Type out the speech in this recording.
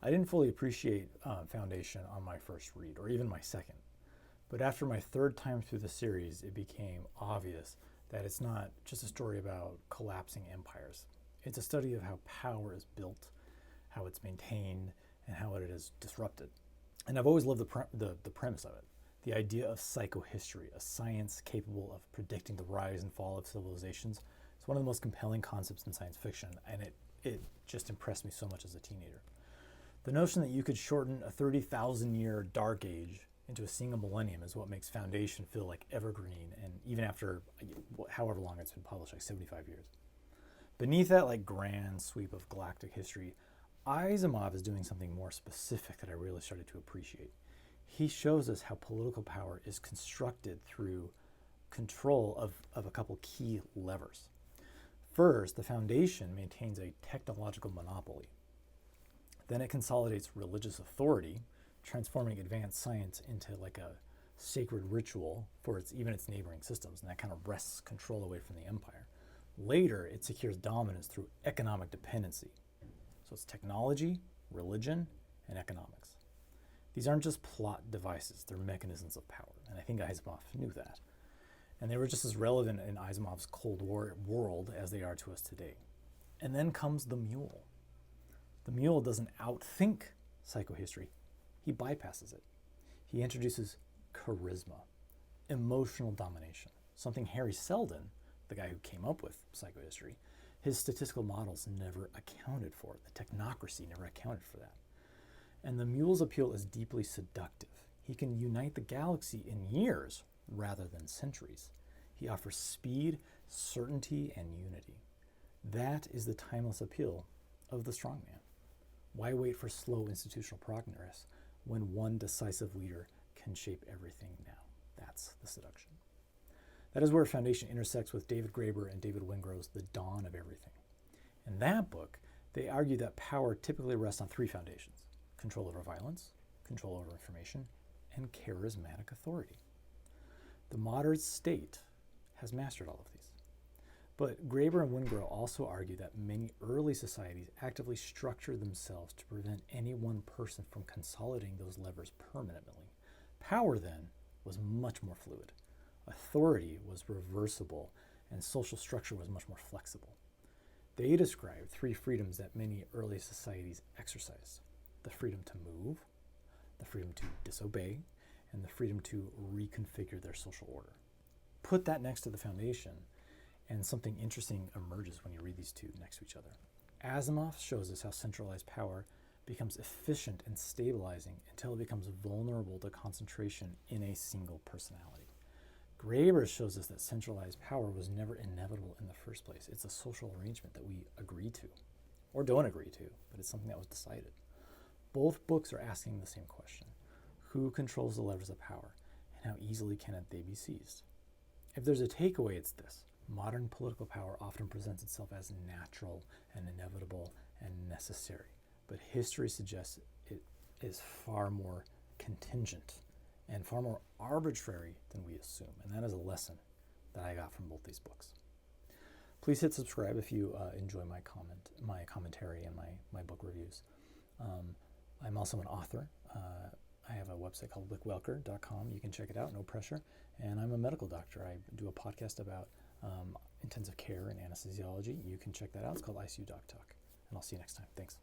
I didn't fully appreciate Foundation on my first read, or even my second. But after my third time through the series, it became obvious that it's not just a story about collapsing empires. It's a study of how power is built, how it's maintained, and how it is disrupted. And I've always loved the premise of it. The idea of psychohistory, a science capable of predicting the rise and fall of civilizations. It's one of the most compelling concepts in science fiction, and it just impressed me so much as a teenager. The notion that you could shorten a 30,000 year dark age into a single millennium is what makes Foundation feel like evergreen, and even after however long it's been published, like 75 years. Beneath that like grand sweep of galactic history, Asimov is doing something more specific that I really started to appreciate. He shows us how political power is constructed through control of a couple key levers. First, the Foundation maintains a technological monopoly. Then it consolidates religious authority, transforming advanced science into like a sacred ritual for even its neighboring systems, and that kind of wrests control away from the empire. Later, it secures dominance through economic dependency. So it's technology, religion, and economics. These aren't just plot devices, they're mechanisms of power, and I think Asimov knew that. And they were just as relevant in Asimov's Cold War world as they are to us today. And then comes the mule. The mule doesn't outthink psychohistory, he bypasses it. He introduces charisma, emotional domination, something Harry Seldon, the guy who came up with psychohistory, his statistical models never accounted for. The technocracy never accounted for that. And the mule's appeal is deeply seductive. He can unite the galaxy in years rather than centuries. He offers speed, certainty, and unity. That is the timeless appeal of the strongman. Why wait for slow institutional progress when one decisive leader can shape everything now? That's the seduction. That is where Foundation intersects with David Graeber and David Wengrow's The Dawn of Everything. In that book, they argue that power typically rests on three foundations: control over violence, control over information, and charismatic authority. The modern state has mastered all of these. But Graeber and Wengrow also argue that many early societies actively structured themselves to prevent any one person from consolidating those levers permanently. Power, then, was much more fluid. Authority was reversible, and social structure was much more flexible. They describe three freedoms that many early societies exercised: the freedom to move, the freedom to disobey, and the freedom to reconfigure their social order. Put that next to the Foundation, and something interesting emerges when you read these two next to each other. Asimov shows us how centralized power becomes efficient and stabilizing until it becomes vulnerable to concentration in a single personality. Graeber shows us that centralized power was never inevitable in the first place. It's a social arrangement that we agree to, or don't agree to, but it's something that was decided. Both books are asking the same question: who controls the levers of power, and how easily can they be seized? If there's a takeaway, it's this: modern political power often presents itself as natural and inevitable and necessary, but history suggests it is far more contingent and far more arbitrary than we assume. And that is a lesson that I got from both these books. Please hit subscribe if you enjoy my commentary and my book reviews. I'm also an author. I have a website called wickwelker.com. You can check it out, no pressure. And I'm a medical doctor. I do a podcast about intensive care and anesthesiology. You can check that out. It's called ICU Doc Talk. And I'll see you next time. Thanks.